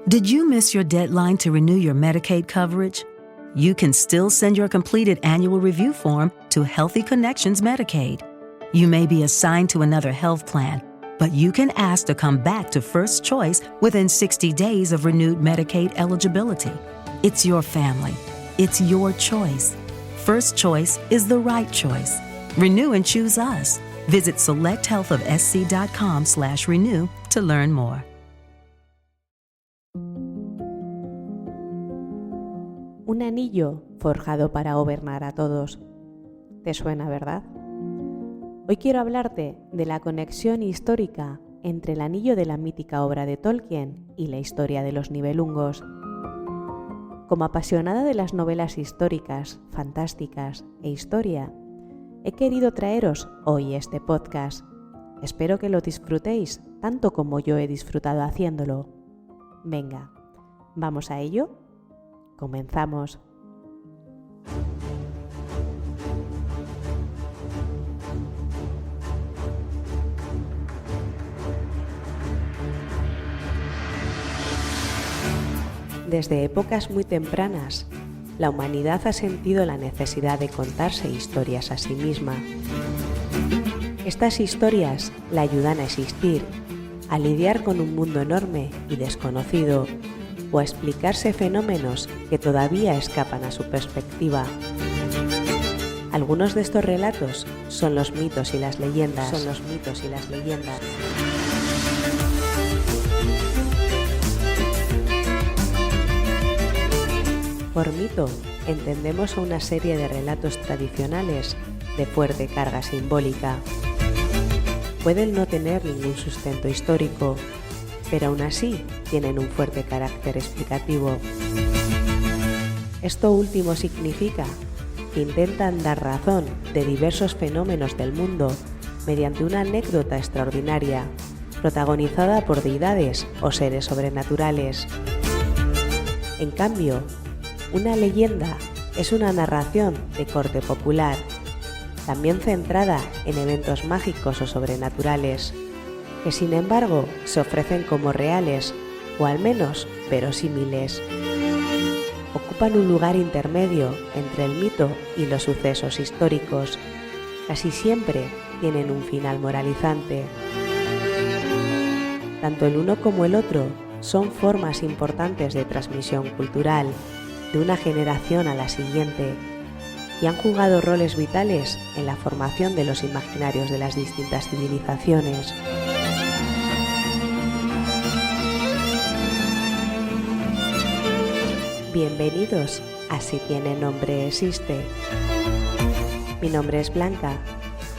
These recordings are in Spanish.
Did you miss your deadline to renew your Medicaid coverage? You can still send your completed annual review form to Healthy Connections Medicaid. You may be assigned to another health plan, but you can ask to come back to First Choice within 60 days of renewed Medicaid eligibility. It's your family. It's your choice. First Choice is the right choice. Renew and choose us. Visit selecthealthofsc.com/renew to learn more. Un anillo forjado para gobernar a todos. ¿Te suena, verdad? Hoy quiero hablarte de la conexión histórica entre el anillo de la mítica obra de Tolkien y la historia de los Nibelungos. Como apasionada de las novelas históricas, fantásticas e historia, he querido traeros hoy este podcast. Espero que lo disfrutéis tanto como yo he disfrutado haciéndolo. Venga, ¿vamos a ello? Comenzamos. Desde épocas muy tempranas, la humanidad ha sentido la necesidad de contarse historias a sí misma. Estas historias la ayudan a existir, a lidiar con un mundo enorme y desconocido, o a explicarse fenómenos que todavía escapan a su perspectiva. Algunos de estos relatos son los mitos y las leyendas. Por mito, entendemos a una serie de relatos tradicionales de fuerte carga simbólica. Pueden no tener ningún sustento histórico, pero aún así tienen un fuerte carácter explicativo. Esto último significa que intentan dar razón de diversos fenómenos del mundo mediante una anécdota extraordinaria, protagonizada por deidades o seres sobrenaturales. En cambio, una leyenda es una narración de corte popular, también centrada en eventos mágicos o sobrenaturales, que sin embargo se ofrecen como reales o al menos verosímiles. Ocupan un lugar intermedio entre el mito y los sucesos históricos. Casi siempre tienen un final moralizante. Tanto el uno como el otro son formas importantes de transmisión cultural de una generación a la siguiente y han jugado roles vitales en la formación de los imaginarios de las distintas civilizaciones. Bienvenidos a Si tiene nombre existe. Mi nombre es Blanca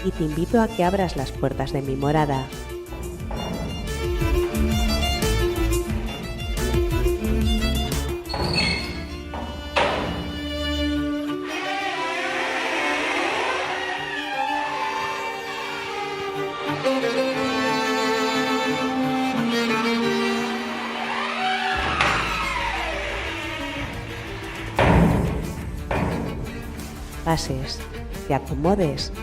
y te invito a que abras las puertas de mi morada. Pases, te acomodes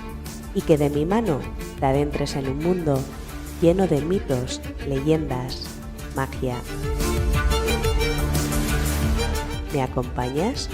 y que de mi mano te adentres en un mundo lleno de mitos, leyendas, magia. ¿Me acompañas?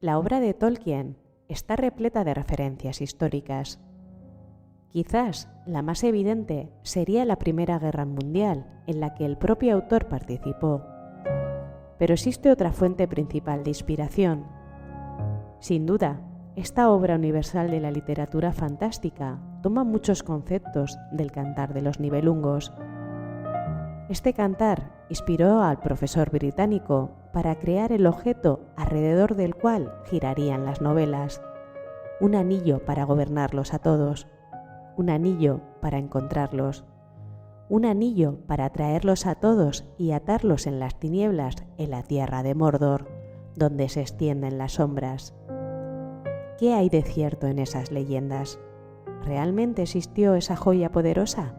La obra de Tolkien está repleta de referencias históricas. Quizás la más evidente sería la Primera Guerra Mundial, en la que el propio autor participó. Pero existe otra fuente principal de inspiración. Sin duda, esta obra universal de la literatura fantástica toma muchos conceptos del cantar de los Nibelungos. Este cantar inspiró al profesor británico para crear el objeto alrededor del cual girarían las novelas, un anillo para gobernarlos a todos, un anillo para encontrarlos, un anillo para atraerlos a todos y atarlos en las tinieblas en la tierra de Mordor, donde se extienden las sombras. ¿Qué hay de cierto en esas leyendas? ¿Realmente existió esa joya poderosa?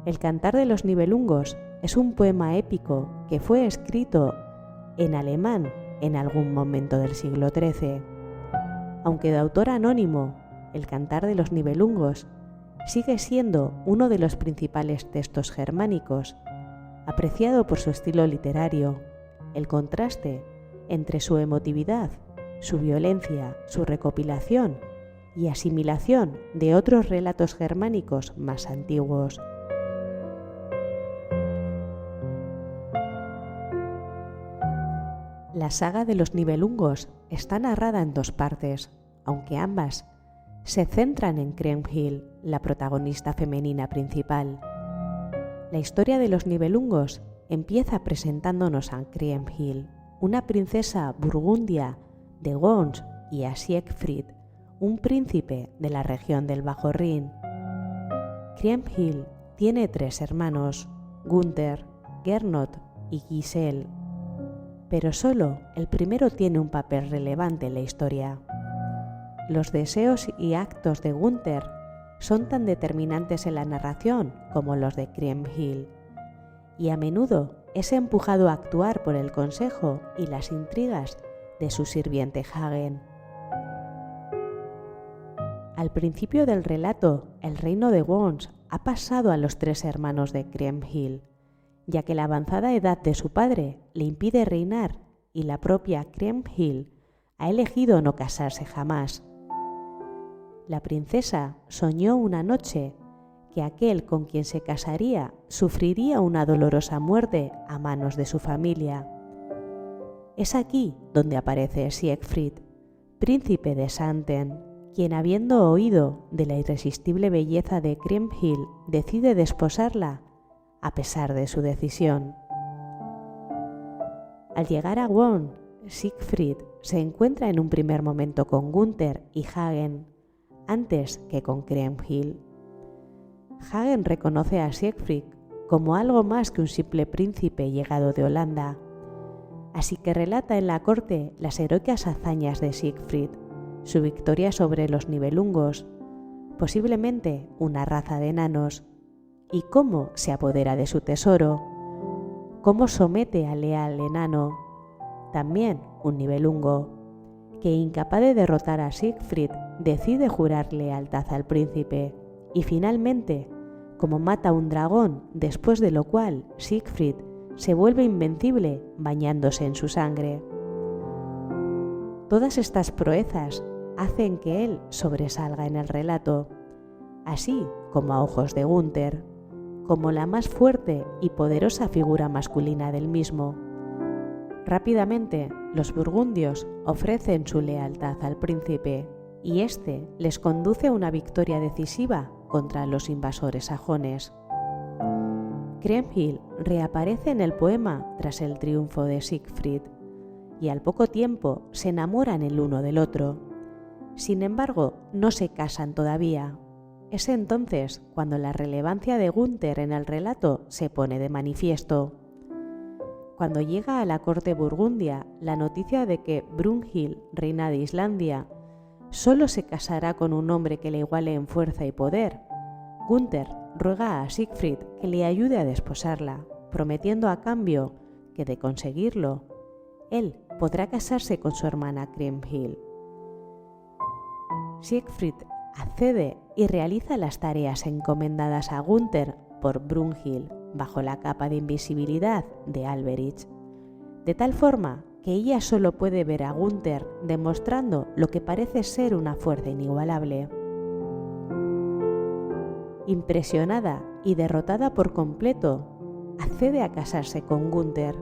El Cantar de los Nibelungos es un poema épico que fue escrito en alemán en algún momento del siglo XIII. Aunque de autor anónimo, el Cantar de los Nibelungos sigue siendo uno de los principales textos germánicos, apreciado por su estilo literario, el contraste entre su emotividad, su violencia, su recopilación y asimilación de otros relatos germánicos más antiguos. La saga de los Nibelungos está narrada en dos partes, aunque ambas se centran en Kriemhild, la protagonista femenina principal. La historia de los Nibelungos empieza presentándonos a Kriemhild, una princesa burgundia de Worms, y a Siegfried, un príncipe de la región del Bajo Rin. Kriemhild tiene 3 hermanos, Gunther, Gernot y Giselle, pero solo el primero tiene un papel relevante en la historia. Los deseos y actos de Gunther son tan determinantes en la narración como los de Kriemhild, y a menudo es empujado a actuar por el consejo y las intrigas de su sirviente Hagen. Al principio del relato, el reino de Worms ha pasado a los 3 hermanos de Kriemhild, ya que la avanzada edad de su padre le impide reinar y la propia Kriemhild ha elegido no casarse jamás. La princesa soñó una noche que aquel con quien se casaría sufriría una dolorosa muerte a manos de su familia. Es aquí donde aparece Siegfried, príncipe de Sandten, quien, habiendo oído de la irresistible belleza de Kriemhild, decide desposarla a pesar de su decisión. Al llegar a Worms, Siegfried se encuentra en un primer momento con Gunther y Hagen, antes que con Kriemhild. Hagen reconoce a Siegfried como algo más que un simple príncipe llegado de Holanda, así que relata en la corte las heroicas hazañas de Siegfried, su victoria sobre los Nibelungos, posiblemente una raza de enanos, y cómo se apodera de su tesoro, cómo somete al leal enano, también un Nibelungo, que incapaz de derrotar a Siegfried decide jurar lealtad al príncipe, y finalmente cómo mata a un dragón, después de lo cual Siegfried se vuelve invencible bañándose en su sangre. Todas estas proezas hacen que él sobresalga en el relato, así como a ojos de Gunther, como la más fuerte y poderosa figura masculina del mismo. Rápidamente, los burgundios ofrecen su lealtad al príncipe, y éste les conduce a una victoria decisiva contra los invasores sajones. Kriemhild reaparece en el poema tras el triunfo de Siegfried, y al poco tiempo se enamoran el uno del otro. Sin embargo, no se casan todavía. Es entonces cuando la relevancia de Gunther en el relato se pone de manifiesto. Cuando llega a la corte burgundia la noticia de que Brunhild, reina de Islandia, solo se casará con un hombre que le iguale en fuerza y poder, Gunther ruega a Siegfried que le ayude a desposarla, prometiendo a cambio que, de conseguirlo, él podrá casarse con su hermana Kriemhild. Siegfried accede y realiza las tareas encomendadas a Gunther por Brunhild bajo la capa de invisibilidad de Alberich, de tal forma que ella solo puede ver a Gunther demostrando lo que parece ser una fuerza inigualable. Impresionada y derrotada por completo, accede a casarse con Gunther,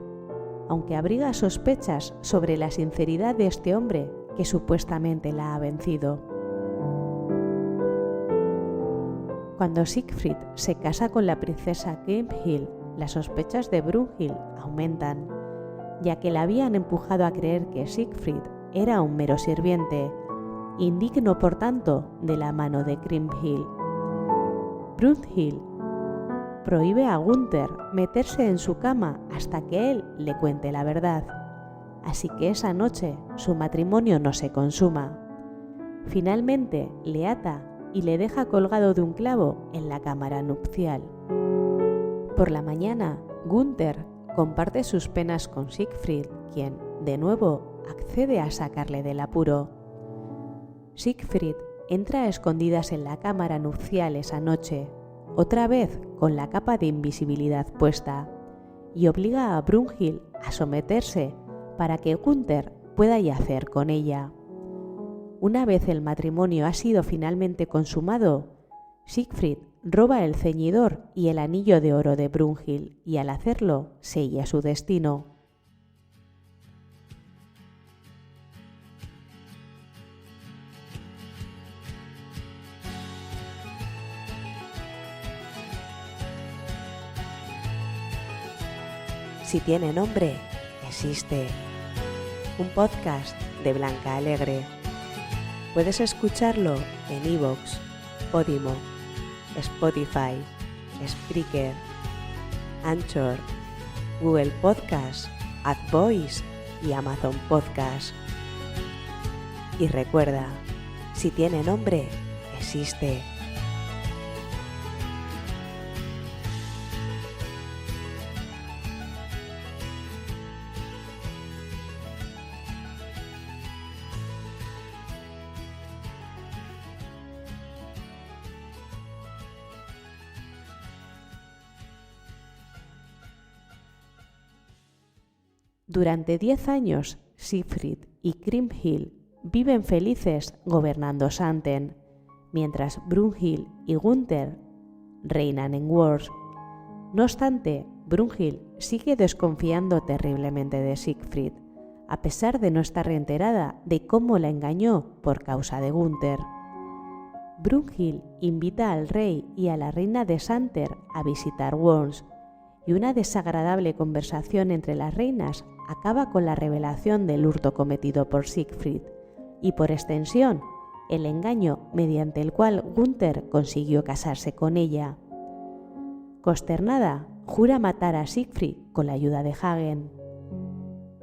aunque abriga sospechas sobre la sinceridad de este hombre que supuestamente la ha vencido. Cuando Siegfried se casa con la princesa Kriemhild, las sospechas de Brunhild aumentan, ya que la habían empujado a creer que Siegfried era un mero sirviente, indigno por tanto de la mano de Kriemhild. Brunhild prohíbe a Gunther meterse en su cama hasta que él le cuente la verdad. Así que esa noche su matrimonio no se consuma. Finalmente le ata y le deja colgado de un clavo en la cámara nupcial. Por la mañana, Gunther comparte sus penas con Siegfried, quien, de nuevo, accede a sacarle del apuro. Siegfried entra a escondidas en la cámara nupcial esa noche, otra vez con la capa de invisibilidad puesta, y obliga a Brunhild a someterse para que Gunther pueda yacer con ella. Una vez el matrimonio ha sido finalmente consumado, Siegfried roba el ceñidor y el anillo de oro de Brunhild y al hacerlo sella su destino. Si tiene nombre, existe. Un podcast de Blanca Alegre. Puedes escucharlo en iVoox, Podimo, Spotify, Spreaker, Anchor, Google Podcast, AdVoice y Amazon Podcast. Y recuerda, si tiene nombre, existe. Durante 10 años, Siegfried y Kriemhild viven felices gobernando Xanten, mientras Brunhild y Gunther reinan en Worms. No obstante, Brunhild sigue desconfiando terriblemente de Siegfried, a pesar de no estar enterada de cómo la engañó por causa de Gunther. Brunhild invita al rey y a la reina de Xanten a visitar Worms, y una desagradable conversación entre las reinas acaba con la revelación del hurto cometido por Siegfried y, por extensión, el engaño mediante el cual Gunther consiguió casarse con ella. Consternada, jura matar a Siegfried con la ayuda de Hagen.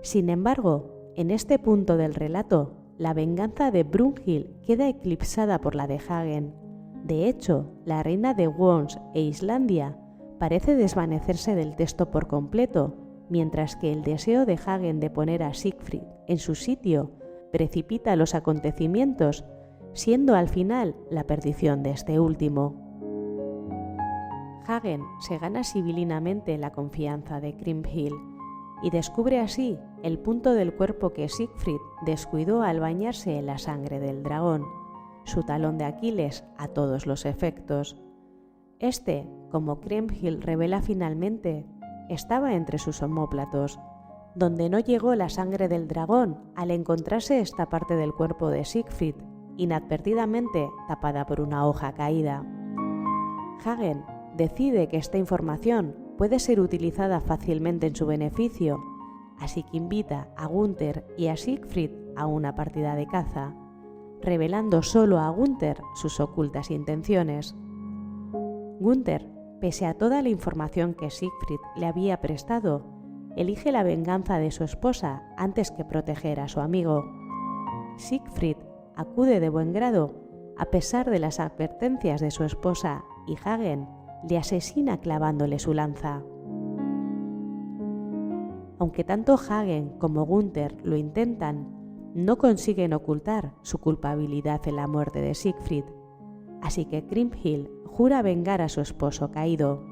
Sin embargo, en este punto del relato, la venganza de Brunhild queda eclipsada por la de Hagen. De hecho, la reina de Worms e Islandia parece desvanecerse del texto por completo, mientras que el deseo de Hagen de poner a Siegfried en su sitio precipita los acontecimientos, siendo al final la perdición de este último. Hagen se gana sibilinamente la confianza de Kriemhild y descubre así el punto del cuerpo que Siegfried descuidó al bañarse en la sangre del dragón, su talón de Aquiles a todos los efectos. Este, como Kriemhild revela finalmente, estaba entre sus omóplatos, donde no llegó la sangre del dragón al encontrarse esta parte del cuerpo de Siegfried, inadvertidamente tapada por una hoja caída. Hagen decide que esta información puede ser utilizada fácilmente en su beneficio, así que invita a Gunther y a Siegfried a una partida de caza, revelando solo a Gunther sus ocultas intenciones. Gunther, pese a toda la información que Siegfried le había prestado, elige la venganza de su esposa antes que proteger a su amigo. Siegfried acude de buen grado, a pesar de las advertencias de su esposa, y Hagen le asesina clavándole su lanza. Aunque tanto Hagen como Gunther lo intentan, no consiguen ocultar su culpabilidad en la muerte de Siegfried, así que Kriemhild jura vengar a su esposo caído.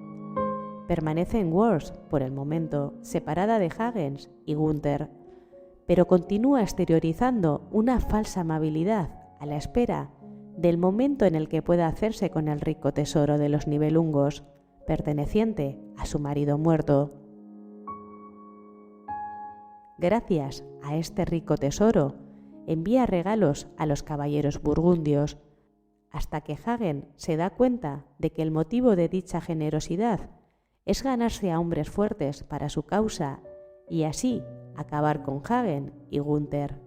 Permanece en Worms, por el momento, separada de Hagen y Gunther, pero continúa exteriorizando una falsa amabilidad a la espera del momento en el que pueda hacerse con el rico tesoro de los Nibelungos, perteneciente a su marido muerto. Gracias a este rico tesoro, envía regalos a los caballeros burgundios, hasta que Hagen se da cuenta de que el motivo de dicha generosidad es ganarse a hombres fuertes para su causa y así acabar con Hagen y Gunther.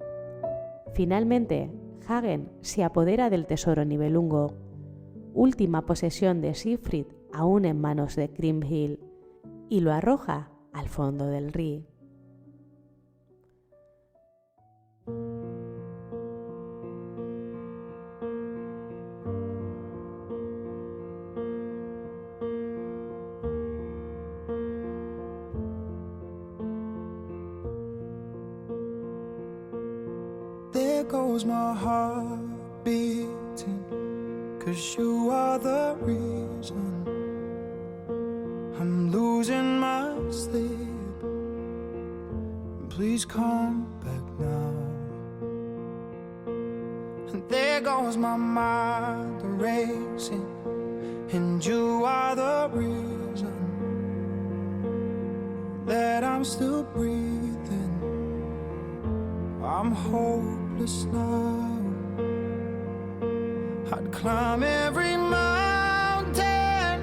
Finalmente, Hagen se apodera del tesoro nibelungo, última posesión de Siegfried aún en manos de Kriemhild, y lo arroja al fondo del río. There goes my heart beating, 'cause you are the reason I'm losing my sleep. Please come back now. And there goes my mind racing, and you are the reason that I'm still breathing. I'm hopeless now. I'd climb every mountain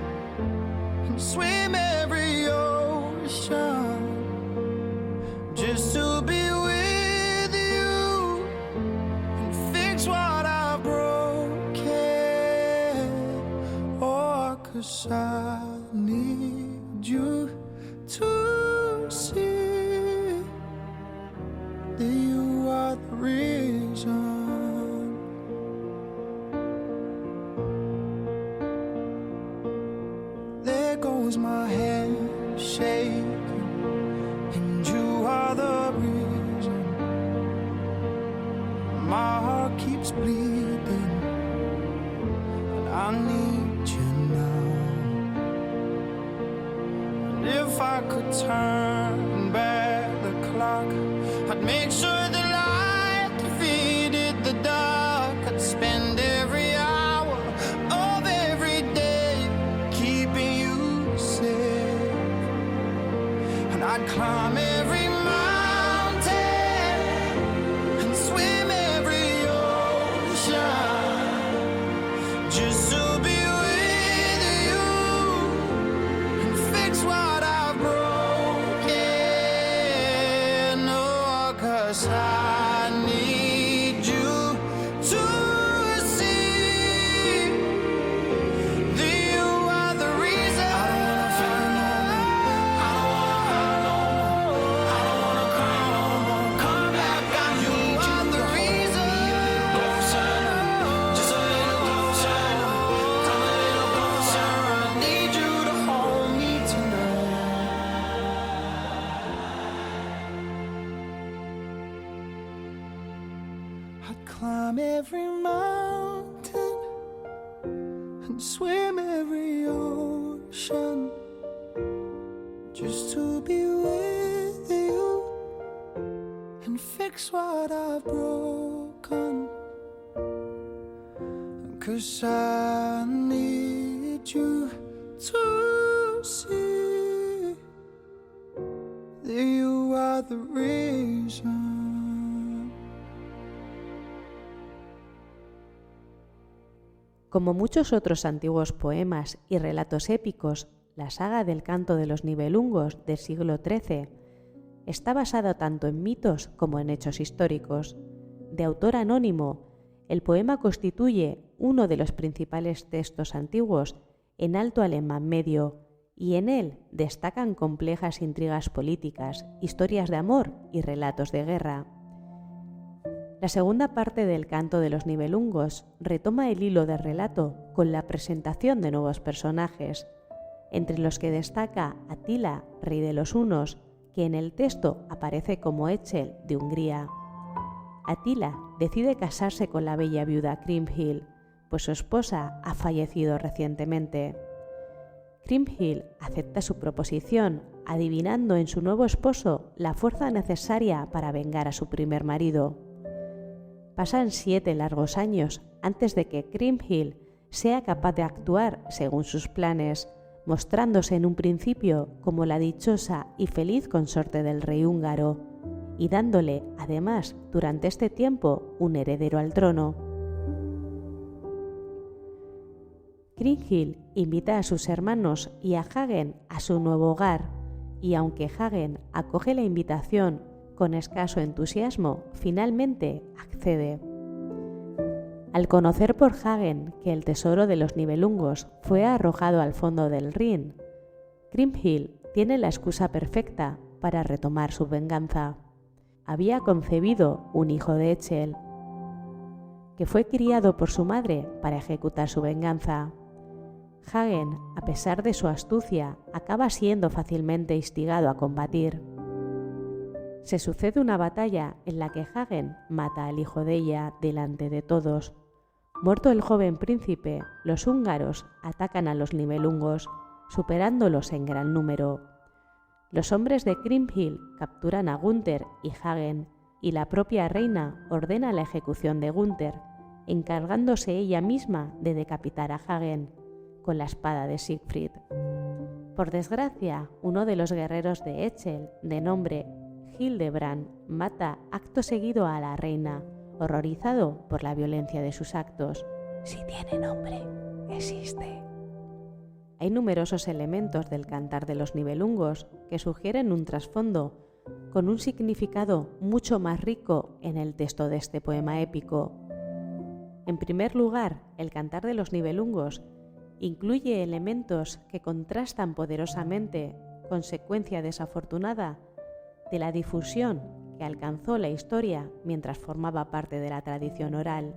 and swim every ocean just to be with you and fix what I've broken. Oh, 'cause I need you to see that you are the reason. There goes my hand shaking, and you are the reason. My heart keeps bleeding, and I need you now. And if I could turn back the clock, I'd make sure the light defeated the dark. I'd spend every hour of every day keeping you safe, and I'd climb every mountain and swim every ocean just to be with you and fix what I've broken. Oh, 'cause I need you to see that you are the reason. I don't wanna feel no more. I don't wanna cry no more. Come back, I need you are the reason. Closer, just a little closer. Come a little closer. I need you to hold me tonight. I'd climb every mountain and swim every ocean just to be with you and fix what I've broken. 'Cause I need you to see that you are the reason. Como muchos otros antiguos poemas y relatos épicos, la saga del Canto de los Nibelungos del siglo XIII está basada tanto en mitos como en hechos históricos. De autor anónimo, el poema constituye uno de los principales textos antiguos en alto alemán medio, y en él destacan complejas intrigas políticas, historias de amor y relatos de guerra. La segunda parte del Canto de los Nibelungos retoma el hilo del relato con la presentación de nuevos personajes, entre los que destaca Atila, rey de los hunos, que en el texto aparece como Echel de Hungría. Atila decide casarse con la bella viuda Kriemhild, pues su esposa ha fallecido recientemente. Kriemhild acepta su proposición, adivinando en su nuevo esposo la fuerza necesaria para vengar a su primer marido. Pasan 7 largos años antes de que Kriemhild sea capaz de actuar según sus planes, mostrándose en un principio como la dichosa y feliz consorte del rey húngaro, y dándole, además, durante este tiempo, un heredero al trono. Kriemhild invita a sus hermanos y a Hagen a su nuevo hogar, y aunque Hagen acoge la invitación con escaso entusiasmo, finalmente accede. Al conocer por Hagen que el tesoro de los Nibelungos fue arrojado al fondo del Rin, Grimhild tiene la excusa perfecta para retomar su venganza. Había concebido un hijo de Echel, que fue criado por su madre para ejecutar su venganza. Hagen, a pesar de su astucia, acaba siendo fácilmente instigado a combatir. Se sucede una batalla en la que Hagen mata al hijo de ella delante de todos. Muerto el joven príncipe, los húngaros atacan a los Nibelungos, superándolos en gran número. Los hombres de Grimhild capturan a Gunther y Hagen, y la propia reina ordena la ejecución de Gunther, encargándose ella misma de decapitar a Hagen con la espada de Siegfried. Por desgracia, uno de los guerreros de Echel, de nombre Hildebrand, mata acto seguido a la reina, horrorizado por la violencia de sus actos. Si tiene nombre, existe. Hay numerosos elementos del Cantar de los Nibelungos que sugieren un trasfondo con un significado mucho más rico en el texto de este poema épico. En primer lugar, el Cantar de los Nibelungos incluye elementos que contrastan poderosamente, consecuencia desafortunada de la difusión que alcanzó la historia mientras formaba parte de la tradición oral.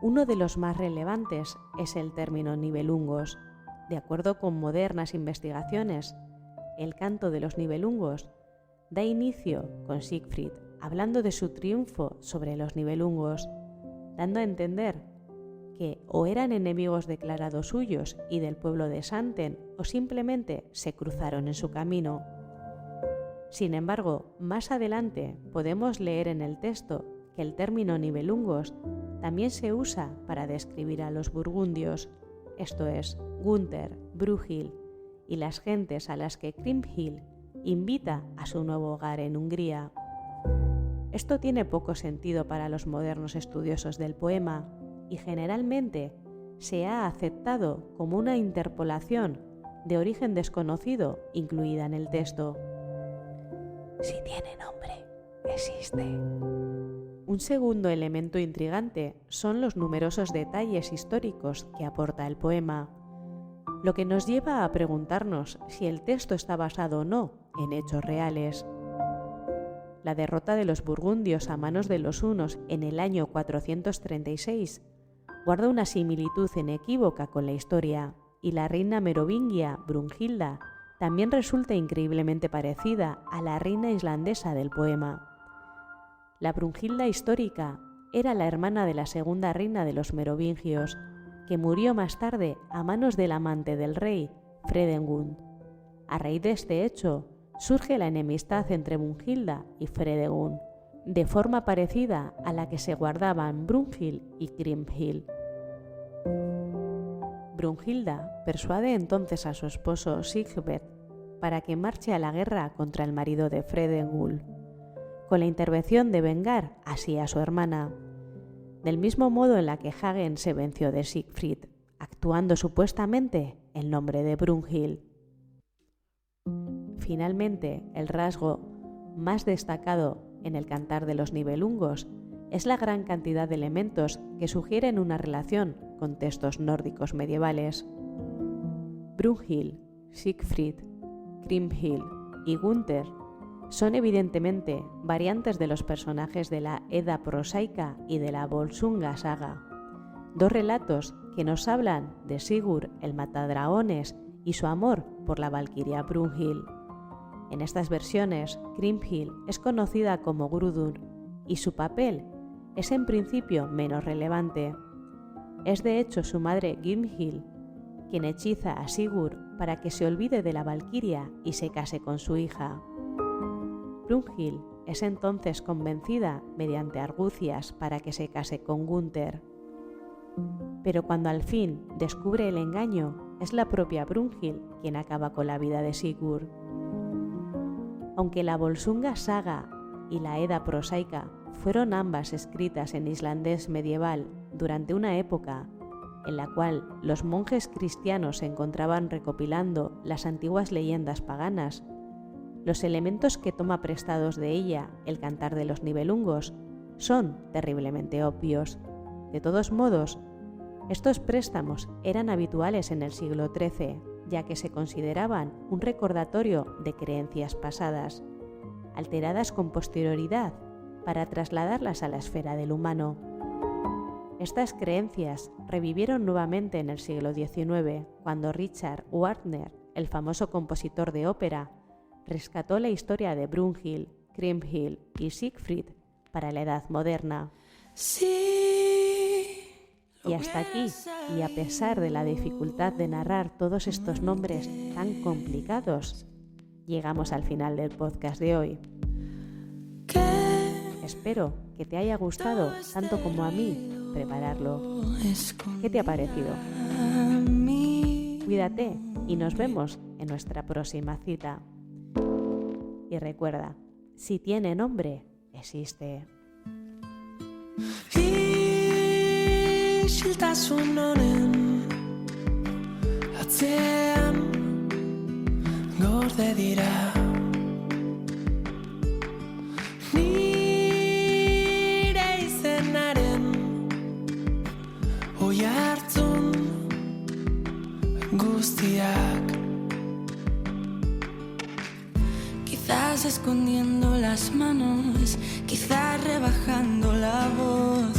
Uno de los más relevantes es el término Nibelungos. De acuerdo con modernas investigaciones, el canto de los Nibelungos da inicio con Siegfried, hablando de su triunfo sobre los Nibelungos, dando a entender que o eran enemigos declarados suyos y del pueblo de Santen o simplemente se cruzaron en su camino. Sin embargo, más adelante podemos leer en el texto que el término Nibelungos también se usa para describir a los burgundios, esto es, Gunther, Brunhild y las gentes a las que Grimhild invita a su nuevo hogar en Hungría. Esto tiene poco sentido para los modernos estudiosos del poema y generalmente se ha aceptado como una interpolación de origen desconocido incluida en el texto. Si tiene nombre, existe. Un segundo elemento intrigante son los numerosos detalles históricos que aporta el poema, lo que nos lleva a preguntarnos si el texto está basado o no en hechos reales. La derrota de los burgundios a manos de los hunos en el año 436 guarda una similitud inequívoca con la historia, y la reina merovingia Brunhilda también resulta increíblemente parecida a la reina islandesa del poema. La Brunhilda histórica era la hermana de la segunda reina de los merovingios, que murió más tarde a manos del amante del rey, Fredegund. A raíz de este hecho, surge la enemistad entre Brunhilda y Fredegund, de forma parecida a la que se guardaban Brunhild y Grimhild. Brunhilda persuade entonces a su esposo Sigbert para que marche a la guerra contra el marido de Fredegund, con la intervención de vengar así a su hermana, del mismo modo en la que Hagen se venció de Siegfried, actuando supuestamente en nombre de Brunhild. Finalmente, el rasgo más destacado en el Cantar de los Nibelungos es la gran cantidad de elementos que sugieren una relación con textos nórdicos medievales. Brunhild, Siegfried, Grimhild y Gunther son evidentemente variantes de los personajes de la Edda prosaica y de la Volsunga saga, dos relatos que nos hablan de Sigurd el matadragones y su amor por la valquiria Brunhild. En estas versiones, Grimhild es conocida como Grudur y su papel es en principio menos relevante. Es de hecho su madre Grimhild quien hechiza a Sigurd para que se olvide de la valquiria y se case con su hija. Brunhild es entonces convencida mediante argucias para que se case con Gunther. Pero cuando al fin descubre el engaño, es la propia Brunhild quien acaba con la vida de Sigurd. Aunque la Volsunga saga y la Edda prosaica fueron ambas escritas en islandés medieval durante una época en la cual los monjes cristianos se encontraban recopilando las antiguas leyendas paganas, los elementos que toma prestados de ella el Cantar de los Nibelungos son terriblemente obvios. De todos modos, estos préstamos eran habituales en el siglo XIII, ya que se consideraban un recordatorio de creencias pasadas, alteradas con posterioridad para trasladarlas a la esfera del humano. Estas creencias revivieron nuevamente en el siglo XIX, cuando Richard Wagner, el famoso compositor de ópera, rescató la historia de Brunhild, Kriemhild y Siegfried para la Edad Moderna. Y hasta aquí, y a pesar de la dificultad de narrar todos estos nombres tan complicados, llegamos al final del podcast de hoy. Espero que te haya gustado tanto como a mí prepararlo. ¿Qué te ha parecido? Cuídate y nos vemos en nuestra próxima cita. Y recuerda, si tiene nombre, existe. Isiltasun honen atzean gorde dira nire izenaren oihartzun guztiak. Quizás escondiendo las manos, quizás rebajando la voz,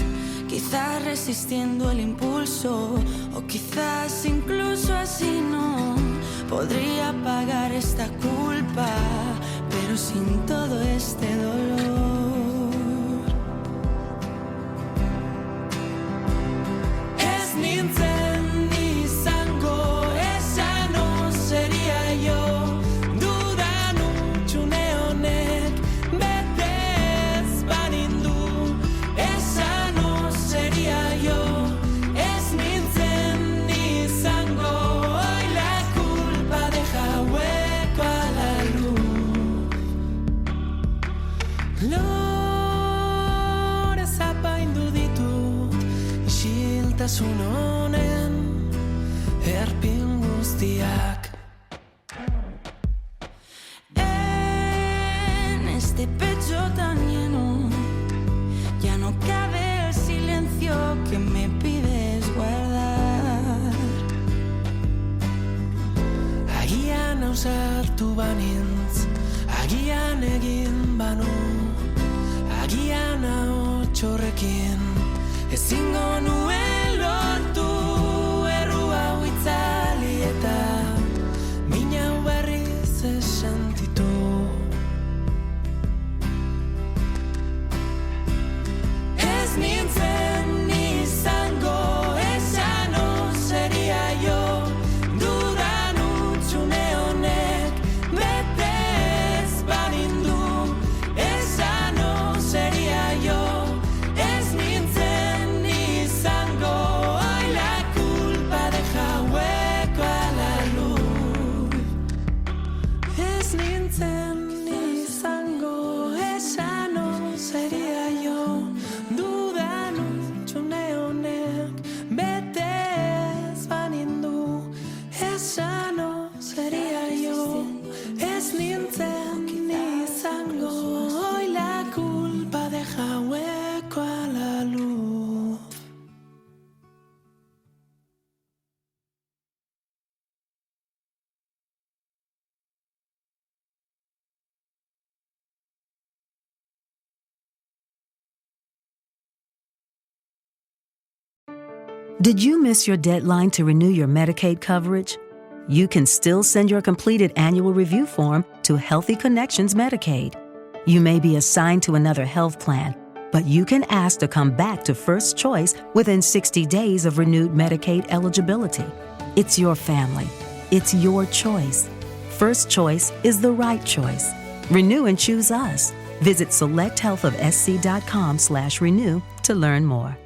quizás resistiendo el impulso, o quizás incluso así no podría pagar esta culpa, pero sin todo este dolor. Ez nintzen izango, esa no sería yo. Dudan utxune honek betez banindu, esa no sería yo. Ez nintzen izango, hoy la culpa deja hueco a la luz. Lorez apaindu ditut isiltasun honen erpin guztiak. En este pecho tan lleno ya no cabe el silencio que me pides guardar. Agian ausartu banintz, agian egin banu, agian ahots horrekin ezingo nuen lortu erru hau itzali eta min hau berriz ez sentitu. Ez nintzen izango, esa no sería yo. Dudan utxune honek betez banindu, esa no sería yo. Ez nintzen izango, hoy la culpa deja hueco a la luz. Ez nintzen izango, esa no sería yo. Dudan utxune honek betez banindu, esa no sería yo. Ez nintzen izango, hoy la culpa deja hueco a la luz. Did you miss your deadline to renew your Medicaid coverage? You can still send your completed annual review form to Healthy Connections Medicaid. You may be assigned to another health plan, but you can ask to come back to First Choice within 60 days of renewed Medicaid eligibility. It's your family. It's your choice. First Choice is the right choice. Renew and choose us. Visit selecthealthofsc.com/renew to learn more.